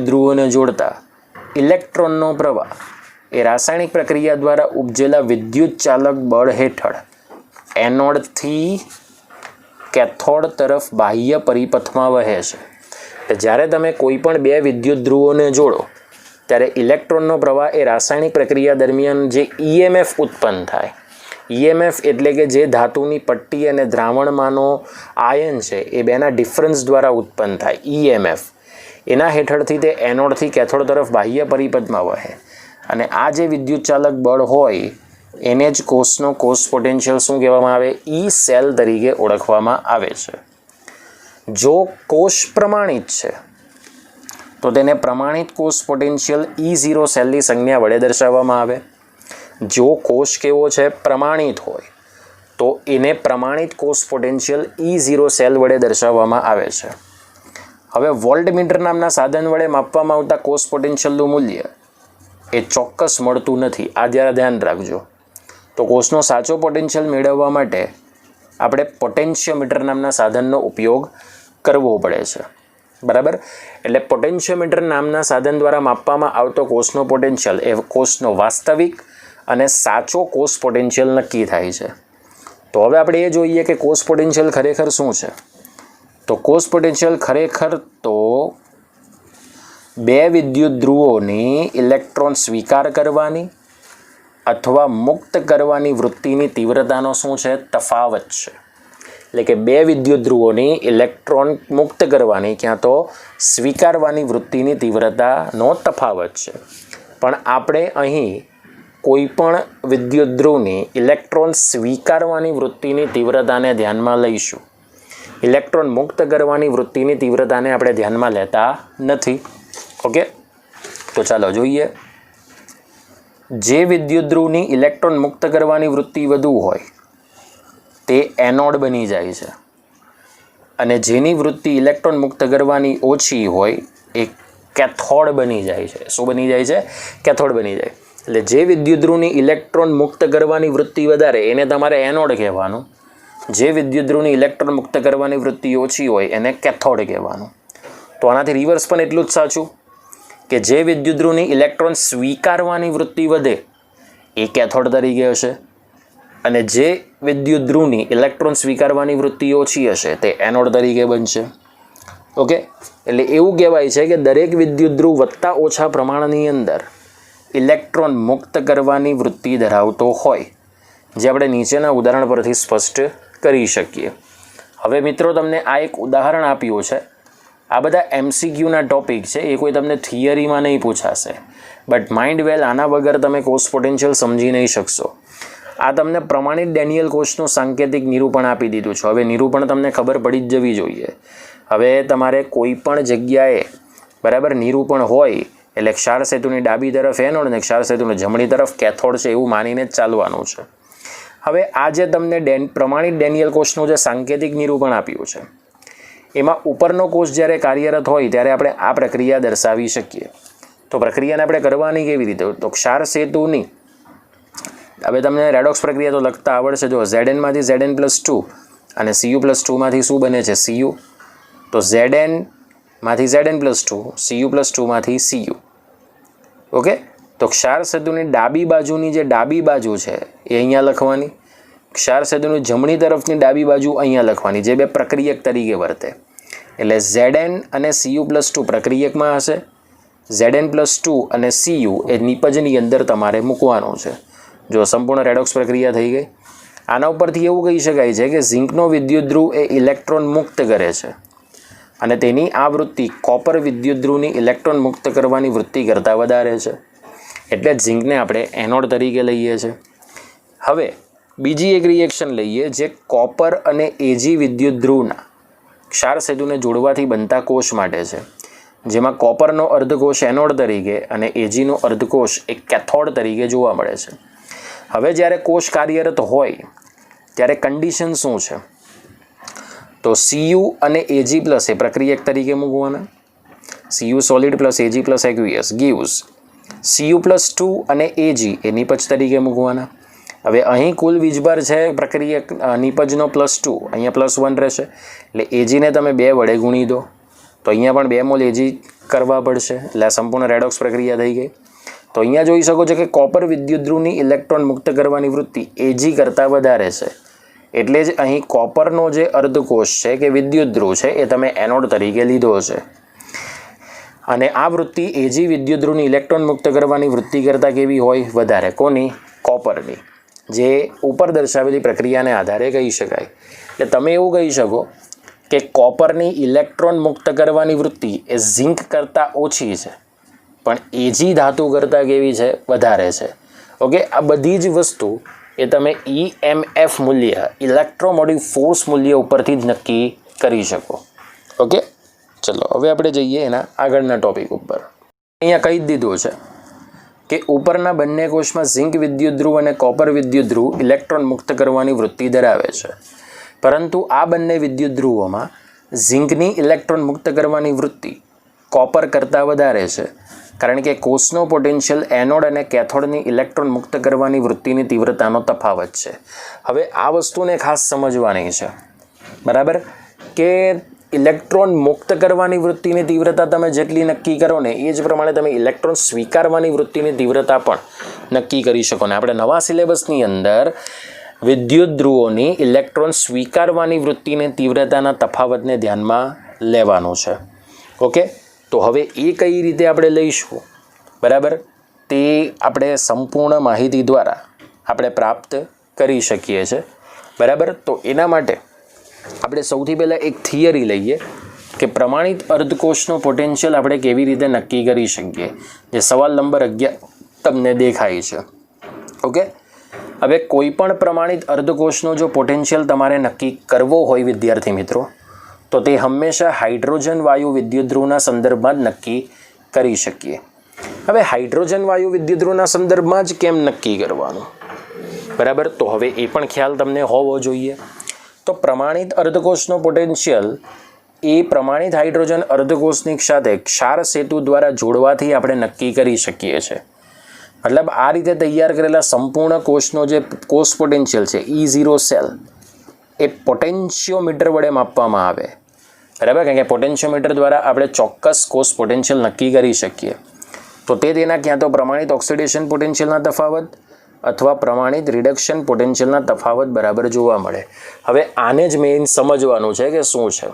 ધ્રુવોને જોડતા ઇલેક્ટ્રોનનો પ્રવાહ એ રાસાયણિક પ્રક્રિયા દ્વારા ઉપજેલા વિદ્યુત ચાલક બળ હેઠળ એનોડથી કેથોડ તરફ બાહ્ય પરિપથમાં વહે છે. જ્યારે તમે કોઈ પણ બે વિદ્યુત ધ્રુવોને જોડો ત્યારે ઇલેક્ટ્રોનનો પ્રવાહ એ રાસાયણિક પ્રક્રિયા દરમિયાન જે EMF ઉત્પન્ન થાય, EMF એટલે કે જે ધાતુની પટ્ટી અને દ્રાવણમાંનો આયન છે એ બેના ડિફરન્સ દ્વારા ઉત્પન્ન થાય EMF, એના હેઠળથી તે એનોડથી કેથોડ તરફ બાહ્ય પરિપથમાં વહે. અને આ જે વિદ્યુત ચાલક બળ હોય એને જ કોષ પોટેન્શિયલ શું કહેવામાં આવે? E સેલ તરીકે ઓળખવામાં આવે છે. જો કોષ પ્રમાણિત છે તો તેને પ્રમાણિત કોષ પોટેન્શિયલ E0 સેલની સંજ્ઞા વડે દર્શાવવામાં આવે. જો કોષ કેવો છે? પ્રમાણિત હોય તો એને પ્રમાણિત કોષ પોટેન્શિયલ E0 સેલ વડે દર્શાવવામાં આવે છે. હવે વોલ્ટમીટર નામના સાધન વડે માપવામાં આવતા કોષ પોટેન્શિયલનું મૂલ્ય એ ચોક્કસ મળતું નથી. આ જરા ધ્યાન રાખજો. તો કોષનો સાચો પોટેન્શિયલ મેળવવા માટે આપણે પોટેન્શિયોમીટર નામના સાધનનો ઉપયોગ કરવો પડે છે. બરાબર? એટલે પોટેન્શિયોમીટર નામના સાધન દ્વારા માપવામાં આવતો કોષનો પોટેન્શિયલ એ કોષનો વાસ્તવિક અને સાચો કોષ પોટેન્શિયલ નક્કી થાય છે. તો હવે આપણે એ જોઈએ કે કોષ પોટેન્શિયલ ખરેખર શું છે. તો કોષ પોટેન્શિયલ ખરેખર તો બે વિદ્યુત ધ્રુવોની ઇલેક્ટ્રોન સ્વીકાર કરવાની અથવા મુક્ત કરવાની વૃત્તિની તીવ્રતાનો શું છે? તફાવત છે. એટલે કે બે વિદ્યુત ધ્રુવોની ઇલેક્ટ્રોન મુક્ત કરવાની ક્યાં તો સ્વીકારવાની વૃત્તિની તીવ્રતાનો તફાવત છે. પણ આપણે અહીં કોઈ પણ વિદ્યુત ધ્રુવની ઇલેક્ટ્રોન સ્વીકારવાની વૃત્તિની તીવ્રતાને ધ્યાનમાં લઈશું. ઇલેક્ટ્રોન મુક્ત કરવાની વૃત્તિની તીવ્રતાને આપણે ધ્યાનમાં લેતા નથી. ઓકે, તો ચાલો જોઈએ. જે વિદ્યુત ધ્રુવની ઇલેક્ટ્રોન મુક્ત કરવાની વૃત્તિ વધુ હોય તે એનોડ બની જાય છે અને જેની વૃત્તિ ઇલેક્ટ્રોન મુક્ત કરવાની ઓછી હોય એ કેથોડ બની જાય છે. શું બની જાય છે? કેથોડ બની જાય. એટલે જે વિદ્યુત ધ્રુવની ઇલેક્ટ્રોન મુક્ત કરવાની વૃત્તિ વધારે એને તમારે એનોડ કહેવાનું. જે વિદ્યુત ધ્રુવની ઇલેક્ટ્રોન મુક્ત કરવાની વૃત્તિ ઓછી હોય એને કેથોડ કહેવાનું. તો આનાથી રિવર્સ પણ એટલું જ સાચું કે જે વિદ્યુત ધ્રુવની ઇલેક્ટ્રોન સ્વીકારવાની વૃત્તિ વધે એ કેથોડ તરીકે હશે અને જે વિદ્યુત ધ્રુવની ઇલેક્ટ્રોન સ્વીકારવાની વૃત્તિ ઓછી હશે તે એનોડ તરીકે બનશે. ઓકે, એટલે એવું કહેવાય છે કે દરેક વિદ્યુત ધ્રુવ વત્તા ઓછા પ્રમાણની અંદર ઇલેક્ટ્રોન મુક્ત કરવાની વૃત્તિ ધરાવતો હોય, જે આપણે નીચેના ઉદાહરણ પરથી સ્પષ્ટ કરી શકીએ. હવે મિત્રો તમને આ એક ઉદાહરણ આપ્યું છે. આ બધા MCQના ટોપિક છે, એ કોઈ તમને થિયરીમાં નહીં પૂછાશે. બટ માઇન્ડ વેલ આના વગર તમે કોષ પોટેન્શિયલ સમજી નહીં શકશો. આ તમને પ્રમાણિત ડેનિયલ કોષનું સાંકેતિક નિરૂપણ આપી દીધું છે. હવે નિરૂપણ તમને ખબર પડી જ જવી જોઈએ. હવે તમારે કોઈ પણ જગ્યાએ બરાબર નિરૂપણ હોય એટલે ક્ષાર સેતુની ડાબી તરફ એનોડ અને ક્ષાર સેતુની જમણી તરફ કેથોડ છે એવું માનીને જ ચાલવાનું છે. હવે આ જે તમને પ્રમાણિત ડેનિયલ કોષનું જે સાંકેતિક નિરૂપણ આપ્યું છે એમાં ઉપરનો કોષ જ્યારે કાર્યરત હોય ત્યારે આપણે આ પ્રક્રિયા દર્શાવી શકીએ. તો પ્રક્રિયાને આપણે કરવાની કેવી રીતે? તો ક્ષાર સેતુની હવે તમને રેડોક્સ પ્રક્રિયા તો લખતા આવડશે. જો Znમાંથી Zn+2 અને Cu+2 માંથી શું બને છે? Cu. તો Znમાંથી Zn+2, Cu+2 માંથી Cu. ઓકે, તો ક્ષાર સેતુની ડાબી બાજુની જે ડાબી બાજુ છે એ અહીંયા લખવાની. ક્ષાર સેતુની જમણી તરફની ડાબી બાજુ અહીંયા લખવાની, જે બે પ્રક્રિયક તરીકે વર્તે. એટલે Zn અને Cu+2 પ્રક્રિયકમાં હશે, Zn+2 અને Cu એ નિપજની અંદર તમારે મૂકવાનું છે. જો સંપૂર્ણ રેડોક્સ પ્રક્રિયા થઈ ગઈ. આના ઉપરથી એવું કહી શકાય છે કે ઝિંકનો વિદ્યુત ધ્રુવ એ ઇલેક્ટ્રોન મુક્ત કરે છે અને તેની આ વૃત્તિ કોપર વિદ્યુત ધ્રુવની ઇલેક્ટ્રોન મુક્ત કરવાની વૃત્તિ કરતાં વધારે છે. એટલે જ ઝિંકને આપણે એનોડ તરીકે લઈએ છીએ. હવે બીજી એક રિએક્શન લઈએ જે કોપર અને Ag વિદ્યુત ધ્રુવના ક્ષાર સેતુને જોડવાથી બનતા કોષ માટે છે, જેમાં કોપરનો અર્ધકોષ એનોડ તરીકે અને Agનો અર્ધકોષ એક કેથોડ તરીકે જોવા મળે છે. હવે જ્યારે કોષ કાર્યરત હોય ત્યારે કન્ડિશન શું છે? તો Cu અને Ag+ એ પ્રક્રિયક તરીકે મૂકવાના. Cu solid plus Ag plus aqueous gives Cu+2 અને Ag એ નિપજ તરીકે મૂકવાના. હવે અહીં કુલ વીજભાર છે પ્રક્રિયક નિપજનો +2, અહીંયા +1 રહેશે. એટલે Agને તમે 2 વડે ગુણી દો તો અહીંયા પણ 2 મોલ Ag કરવા પડશે. એટલે આ સંપૂર્ણ રેડોક્સ પ્રક્રિયા થઈ ગઈ. તો અહીંયા જોઈ શકો છો કે કોપર વિદ્યુત ધ્રુવની ઇલેક્ટ્રોન મુક્ત કરવાની વૃત્તિ Ag કરતાં વધારે છે. એટલે જ અહીં કોપરનો જે અર્ધકોષ છે કે વિદ્યુત ધ્રુવ છે એ તમે એનોડ તરીકે લીધો છે. અને આ વૃત્તિ Ag વિદ્યુત ધ્રુવની ઇલેક્ટ્રોન મુક્ત કરવાની વૃત્તિ કરતાં કેવી હોય? વધારે. કોની? કોપરની. જે ઉપર દર્શાવેલી પ્રક્રિયાને આધારે કહી શકાય. એટલે તમે એવું કહી શકો કે કોપરની ઇલેક્ટ્રોન મુક્ત કરવાની વૃત્તિ એ ઝિંક કરતાં ઓછી છે પણ Ag ધાતુ કરતાં કેવી છે? વધારે છે. ઓકે, આ બધી જ વસ્તુ એ તમે EMF મૂલ્ય, ઇલેક્ટ્રોમોટિવ ફોર્સ મૂલ્ય ઉપરથી જ નક્કી કરી શકો. ઓકે, ચલો હવે આપણે જઈએ એના આગળના ટોપિક ઉપર. અહીંયા કહી જ દીધું છે કે ઉપરના બંને કોષમાં ઝિંક વિદ્યુત ધ્રુવ અને કોપર વિદ્યુત ધ્રુવ ઇલેક્ટ્રોન મુક્ત કરવાની વૃત્તિ ધરાવે છે, પરંતુ આ બંને વિદ્યુત ધ્રુવોમાં ઝિંકની ઇલેક્ટ્રોન મુક્ત કરવાની વૃત્તિ કોપર કરતાં વધારે છે, કારણ કે કોષનો પોટેન્શિયલ એનોડ અને કેથોડની ઇલેક્ટ્રોન મુક્ત કરવાની વૃત્તિની તીવ્રતાનો તફાવત છે. હવે આ વસ્તુને ખાસ સમજવાની છે, બરાબર, કે ઇલેક્ટ્રોન મુક્ત કરવાની વૃત્તિની તીવ્રતા તમે જેટલી નક્કી કરો ને એ જ પ્રમાણે તમે ઇલેક્ટ્રોન સ્વીકારવાની વૃત્તિની તીવ્રતા પણ નક્કી કરી શકો. ને આપણે નવા સિલેબસની અંદર વિદ્યુત ધ્રુવોની ઇલેક્ટ્રોન સ્વીકારવાની વૃત્તિની તીવ્રતાના તફાવતને ધ્યાનમાં લેવાનું છે. ઓકે, તો હવે એ કઈ રીતે આપણે લઈશું, બરાબર, તે આપણે સંપૂર્ણ માહિતી દ્વારા આપણે પ્રાપ્ત કરી શકીએ છીએ, બરાબર. તો એના માટે આપણે સૌથી પહેલાં એક થિયરી લઈએ કે પ્રમાણિત અર્ધકોષનો પોટેન્શિયલ આપણે કેવી રીતે નક્કી કરી શકીએ, જે સવાલ નંબર 11 તમને દેખાય છે. ઓકે, હવે કોઈ પણ પ્રમાણિત અર્ધકોષનો જો પોટેન્શિયલ તમારે નક્કી કરવો હોય વિદ્યાર્થી મિત્રો, તો તે હંમેશા હાઇડ્રોજન વાયુ વિદ્યુત ધ્રુવના સંદર્ભમાં જ નક્કી કરી શકીએ. હવે હાઇડ્રોજન વાયુ વિદ્યુત ધ્રુવના સંદર્ભમાં જ કેમ નક્કી કરવાનું, બરાબર, તો હવે એ પણ ખ્યાલ તમને હોવો જોઈએ. તો પ્રમાણિત અર્ધકોષનો પોટેન્શિયલ એ પ્રમાણિત હાઇડ્રોજન અર્ધકોષની સાથે ક્ષાર સેતુ દ્વારા જોડવાથી આપણે નક્કી કરી શકીએ છીએ. મતલબ આ રીતે તૈયાર કરેલા સંપૂર્ણ કોષનો જે કોષ પોટેન્શિયલ છે E0 સેલ એ પોટેન્શિયોમીટર વડે માપવામાં આવે, બરાબર, કારણ કે પોટેન્શિયોમીટર દ્વારા આપણે ચોક્કસ કોષ પોટેન્શિયલ નક્કી કરી શકીએ. તો તે તેના ક્યાં તો પ્રમાણિત ઓક્સિડેશન પોટેન્શિયલના તફાવત અથવા પ્રમાણિત રિડક્શન પોટેન્શિયલના તફાવત બરાબર જોવા મળે. હવે આને જ મેઇન સમજવાનું છે કે શું છે.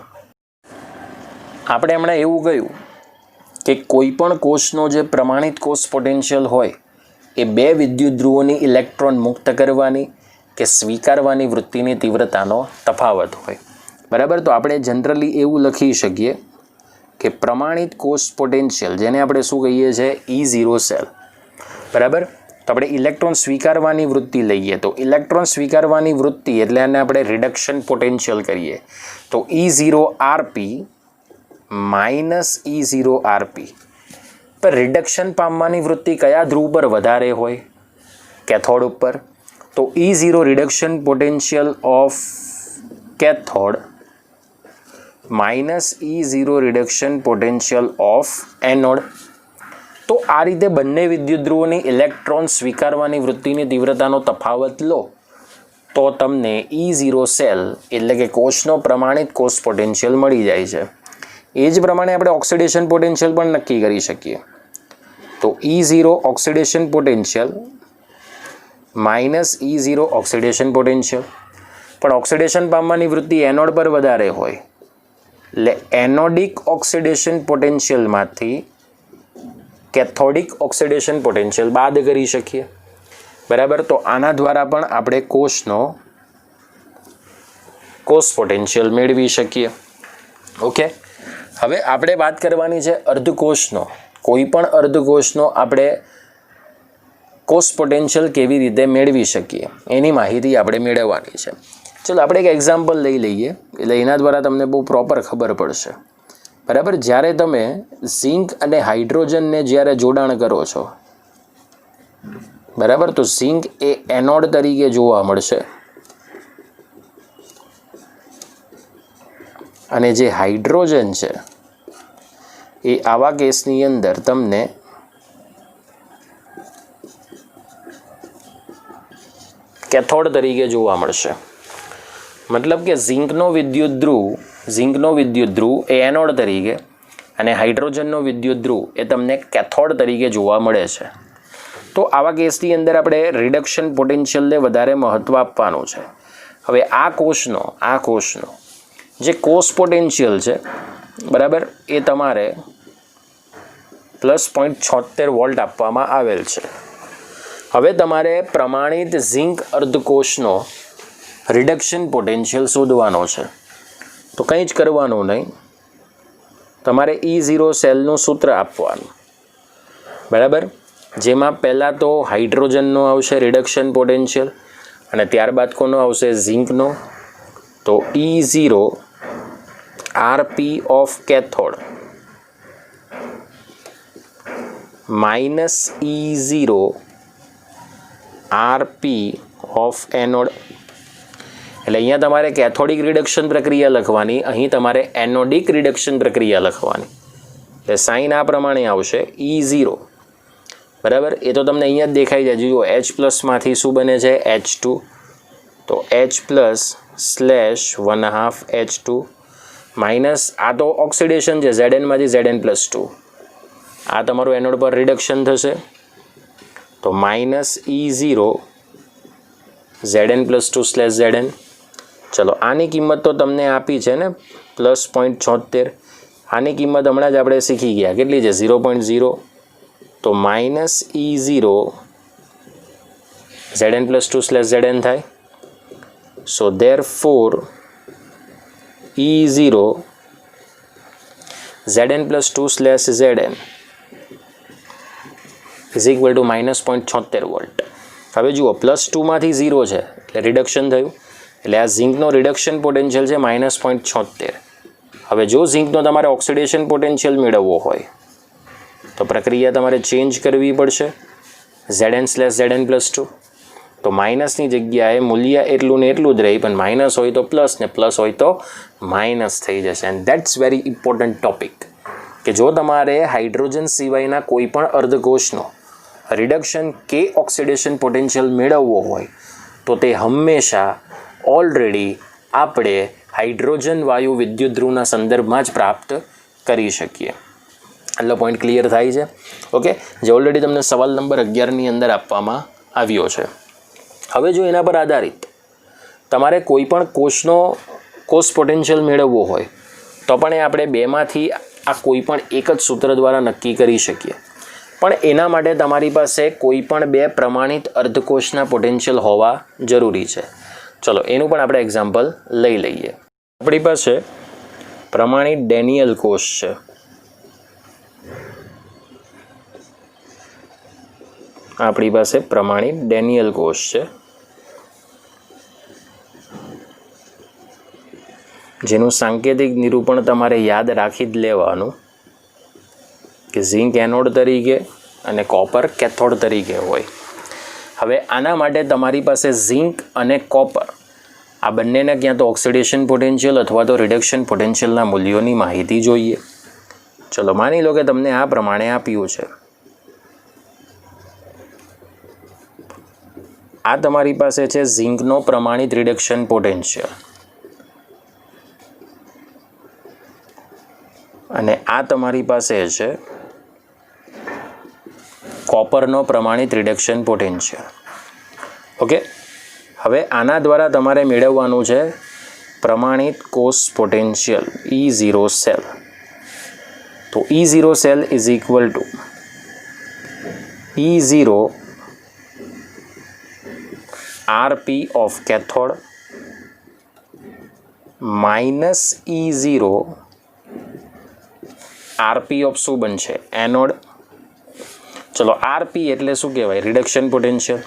આપણે હમણાં એવું કહ્યું કે કોઈ પણ કોષનો જે પ્રમાણિત કોષ પોટેન્શિયલ હોય એ બે વિદ્યુત ધ્રુવોની ઇલેક્ટ્રોન મુક્ત કરવાની કે સ્વીકારવાની વૃત્તિની તીવ્રતાનો તફાવત હોય, બરાબર. તો આપણે જનરલી એવું લખી શકીએ કે પ્રમાણિત કોષ પોટેન્શિયલ, જેને આપણે શું કહીએ છીએ, E0 સેલ, બરાબર. તો આપણે ઇલેક્ટ્રોન સ્વીકારવાની વૃત્તિ લઈએ તો ઇલેક્ટ્રોન સ્વીકારવાની વૃત્તિ એટલે આને આપણે રિડક્શન પોટેન્શિયલ કરીએ તો E0 RP minus E0 RP. પર રિડક્શન પામવાની વૃત્તિ કયા ધ્રુવ પર વધારે હોય, કેથોડ ઉપર. તો E0 reduction potential of cathode minus E0 reduction potential of anode. તો આ રીતે બંને વિદ્યુત ધ્રુવોની ઇલેક્ટ્રોન સ્વીકારવાની વૃત્તિની તીવ્રતાનો તફાવત લો તો તમને E0 સેલ એટલે કે કોષનો પ્રમાણિત કોષ પોટેન્શિયલ મળી જાય છે. એ જ પ્રમાણે આપણે ઓક્સિડેશન પોટેન્શિયલ પણ નક્કી કરી શકીએ. તો E0 oxidation potential minus E0 oxidation potential. પણ ઓક્સિડેશન પામવાની વૃત્તિ એનોડ પર વધારે હોય એટલે એનોડિક ઓક્સિડેશન પોટેન્શિયલમાંથી કેથોડિક ઓક્સિડેશન પોટેન્શિયલ બાદ કરી શકીએ, બરાબર. તો આના દ્વારા પણ આપણે કોષ પોટેન્શિયલ મેળવી શકીએ. ઓકે, હવે આપણે વાત કરવાની છે અર્ધકોષનો. કોઈ પણ અર્ધકોષનો આપણે કોષ પોટેન્શિયલ કેવી રીતે મેળવી શકીએ એની માહિતી આપણે મેળવવાની છે. ચલો આપણે એક એક્ઝામ્પલ લઈ લઈએ એટલે એના દ્વારા તમને બહુ પ્રોપર ખબર પડશે, બરાબર. જ્યારે તમે ઝિંક અને હાઇડ્રોજનને જ્યારે જોડાણ કરો છો, બરાબર, તો ઝિંક એ એનોડ તરીકે જોવા મળશે અને જે હાઇડ્રોજન છે એ આવા કેસની અંદર તમને કેથોડ તરીકે જોવા મળશે. મતલબ કે ઝિંકનો વિદ્યુત ધ્રુવ એ એનોડ તરીકે અને હાઇડ્રોજનનો વિદ્યુત ધ્રુવ એ તમને કેથોડ તરીકે જોવા મળે છે. તો આવા કેસની અંદર આપણે રિડક્શન પોટેન્શિયલને વધારે મહત્ત્વ આપવાનું છે. હવે આ કોષનો જે કોષ પોટેન્શિયલ છે, બરાબર, એ તમારે +0.76 વોલ્ટ આપવામાં આવેલ છે. હવે તમારે પ્રમાણિત ઝિંક અર્ધકોષનો રિડક્શન પોટેન્શિયલ શોધવાનો છે. તો કંઈ જ કરવાનું નહીં, તમારે E0 સેલનું સૂત્ર આપવાનું, બરાબર, જેમાં પહેલાં તો હાઇડ્રોજનનો આવશે રિડક્શન પોટેન્શિયલ અને ત્યારબાદ કોનો આવશે, ઝિંકનો. તો E0 RP of cathode minus E0 RP of anode. એટલે અહીંયા તમારે કેથોડિક રિડક્શન પ્રક્રિયા લખવાની, અહીં તમારે એનોડિક રિડક્શન પ્રક્રિયા લખવાની. એટલે સાઇન આ પ્રમાણે આવશે E0, બરાબર. એ તો તમને અહીંયા જ દેખાઈ જાય. જુઓ H પ્લસમાંથી શું બને છે? H2. તો H plus slash 1/2 H2 minus આ તો ઓક્સિડેશન છે, Znમાંથી Zn+2. આ તમારું એનોડ પર રિડક્શન થશે. તો minus E0 Zn+2 slash Zn. ચલો આની કિંમત તો તમને આપી છે ને +0.76. આની કિંમત હમણાં જ આપણે શીખી ગયા, કેટલી છે? 0.0. તો minus E0 Zn+2 slash Zn થાય. સો therefore E0 Zn+2 slash Zn is equal to -0.76 volt. હવે જુઓ +2માંથી 0 છે એટલે રિડક્શન થયું, એટલે આ ઝિંકનો રિડક્શન પોટેન્શિયલ છે -0.76. હવે જો ઝિંકનો તમારે ઓક્સિડેશન પોટેન્શિયલ મેળવવો હોય તો પ્રક્રિયા તમારે ચેન્જ કરવી પડશે, Zn સ્લેશ Zn+2. તો માઇનસની જગ્યાએ મૂલ્ય એટલું ને એટલું જ રહી, પણ માઇનસ હોય તો પ્લસ ને પ્લસ હોય તો માઇનસ થઈ જશે. And that's very important topic કે જો તમારે હાઇડ્રોજન સિવાયના કોઈ પણ અર્ધકોષનો રિડક્શન કે ઓક્સિડેશન પોટેન્શિયલ મેળવવો હોય તો તે હંમેશા ઓલરેડી આપણે હાઇડ્રોજન વાયુ વિદ્યુત ધ્રુવના સંદર્ભમાં જ પ્રાપ્ત કરી શકીએ. એટલો પોઈન્ટ ક્લિયર થાય છે? ઓકે, જે ઓલરેડી તમને સવાલ નંબર 11ની અંદર આપવામાં આવ્યો છે. હવે જો એના પર આધારિત તમારે કોઈ પણ કોષ પોટેન્શિયલ મેળવવો હોય તો પણ એ આપણે બેમાંથી આ કોઈ પણ એક જ સૂત્ર દ્વારા નક્કી કરી શકીએ. પણ એના માટે તમારી પાસે કોઈ પણ બે પ્રમાણિત અર્ધકોષના પોટેન્શિયલ હોવા જરૂરી છે. ચલો એનું પણ આપણે એક્ઝામ્પલ લઈ લઈએ. આપણી પાસે પ્રમાણિત ડેનિયલ કોષ છે. આપણી પાસે પ્રમાણિત ડેનિયલ કોષ છે જેનું સાંકેતિક નિરૂપણ તમારે યાદ રાખી જ લેવાનું કે ઝિંક એનોડ તરીકે અને કોપર કેથોડ તરીકે હોય. હવે આના માટે તમારી પાસે ઝિંક અને કોપર આ બંનેને ક્યાં તો ઓક્સિડેશન પોટેન્શિયલ અથવા તો રિડક્શન પોટેન્શિયલના મૂલ્યોની માહિતી જોઈએ. ચલો માની લો કે તમને આ પ્રમાણે આપ્યું છે. આ તમારી પાસે છે ઝિંકનો પ્રમાણિત રિડક્શન પોટેન્શિયલ અને આ તમારી પાસે છે કોપરનો પ્રમાણિત રિડક્શન પોટેન્શિયલ. ઓકે, હવે આના દ્વારા તમારે મેળવવાનું છે પ્રમાણિત કોષ પોટેન્શિયલ E0 સેલ. તો E0 cell is equal to E0 RP of cathode minus E0 RP of શું બનશે? એનોડ. ચલો RP એટલે શું કહેવાય? Reduction potential.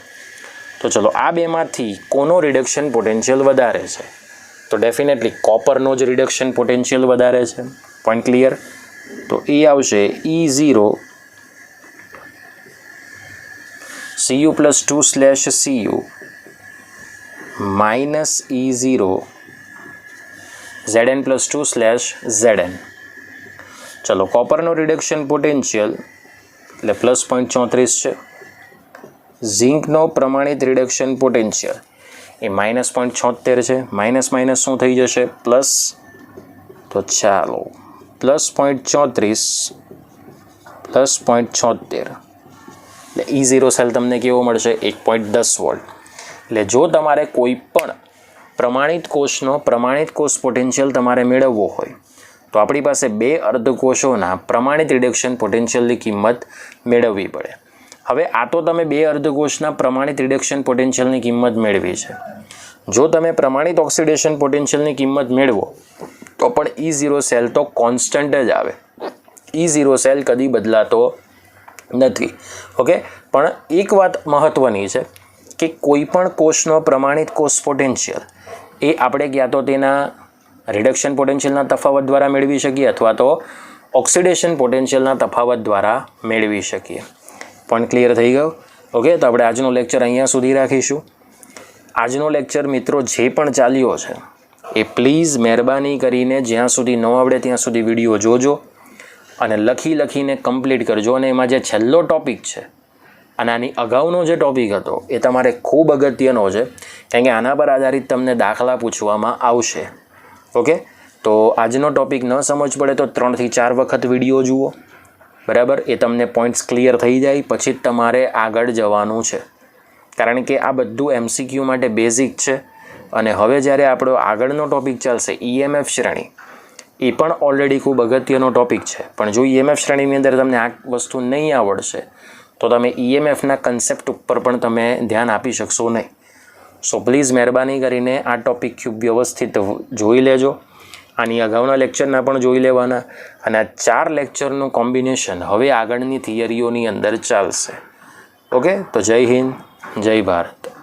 તો ચલો આ બેમાંથી કોનો રિડક્શન પોટેન્શિયલ વધારે છે? તો ડેફિનેટલી કોપરનો જ રિડક્શન પોટેન્શિયલ વધારે છે. Point clear? તો એ આવશે E0 Cu+2 slash Cu minus E0 Zn+2 slash Zn. ચલો કોપરનો રિડક્શન પોટેન્શિયલ એટલે +0.34 છે. ઝિંકનો પ્રમાણિત રિડક્શન પોટેન્શિયલ એ -0.76 છે. માઇનસ માઇનસ શું થઈ જશે? પ્લસ. તો ચાલો +0.34 +0.76 એટલે E0 સેલ તમને કેવો મળશે? 1.10 વોલ્ટ. એટલે જો તમારે કોઈ પણ પ્રમાણિત કોષ પોટેન્શિયલ તમારે મેળવવો હોય તો આપણી પાસે બે અર્ધકોષોના પ્રમાણિત રિડક્શન પોટેન્શિયલની કિંમત મેળવવી પડે. હવે આ તો તમે બે અર્ધકોષના પ્રમાણિત રિડક્શન પોટેન્શિયલની કિંમત મેળવી છે. જો તમે પ્રમાણિત ઓક્સિડેશન પોટેન્શિયલની કિંમત મેળવો તો પણ E0 સેલ તો કોન્સ્ટન્ટ જ આવે. E0 સેલ કદી બદલાતો નથી. ઓકે, પણ એક વાત મહત્ત્વની છે કે કોઈ પણ કોષનો પ્રમાણિત કોષ પોટેન્શિયલ એ આપણે ક્યાં તો તેના રિડક્શન પોટેન્શિયલના તફાવત દ્વારા મેળવી શકીએ અથવા તો ઓક્સિડેશન પોટેન્શિયલના તફાવત દ્વારા મેળવી શકીએ. પોઈન્ટ ક્લિયર થઈ ગયો? ઓકે, તો આપણે આજનો લેક્ચર અહીંયા સુધી રાખીશું. આજનો લેક્ચર મિત્રો જે પણ ચાલ્યો છે એ પ્લીઝ મહેરબાની કરીને જ્યાં સુધી ન આવડે ત્યાં સુધી વિડીયો જોજો અને લખીને કમ્પ્લીટ કરજો. અને એમાં જે છેલ્લો ટૉપિક છે અને આની અગાઉનો જે ટૉપિક હતો એ તમારે ખૂબ અગત્યનો છે, કારણ કે આના પર આધારિત તમને દાખલા પૂછવામાં આવશે. ઓકે, તો આજનો ટૉપિક ન સમજ પડે તો 3 થી 4 વખત વિડીયો જુઓ, બરાબર. એ તમને પોઈન્ટ્સ ક્લિયર થઈ જાય પછી જ તમારે આગળ જવાનું છે, કારણ કે આ બધું MCQ માટે બેઝિક છે. અને હવે જ્યારે આપણો આગળનો ટૉપિક ચાલશે EMF શ્રેણી, એ પણ ઓલરેડી ખૂબ અગત્યનો ટૉપિક છે. પણ જો EMF શ્રેણીની અંદર તમને આ વસ્તુ નહીં આવડશે તો તમે EMFના કન્સેપ્ટ ઉપર પણ તમે ધ્યાન આપી શકશો નહીં. સો પ્લીઝ મહેરબાની કરીને આ ટૉપિક ખૂબ વ્યવસ્થિત જોઈ લેજો. આની અગાઉના લેક્ચરના પણ જોઈ લેવાના. અને આ 4 લેક્ચરનું કોમ્બિનેશન હવે આગળની થિયરીઓની અંદર ચાલશે. ઓકે, તો જય હિન્દ, જય ભારત.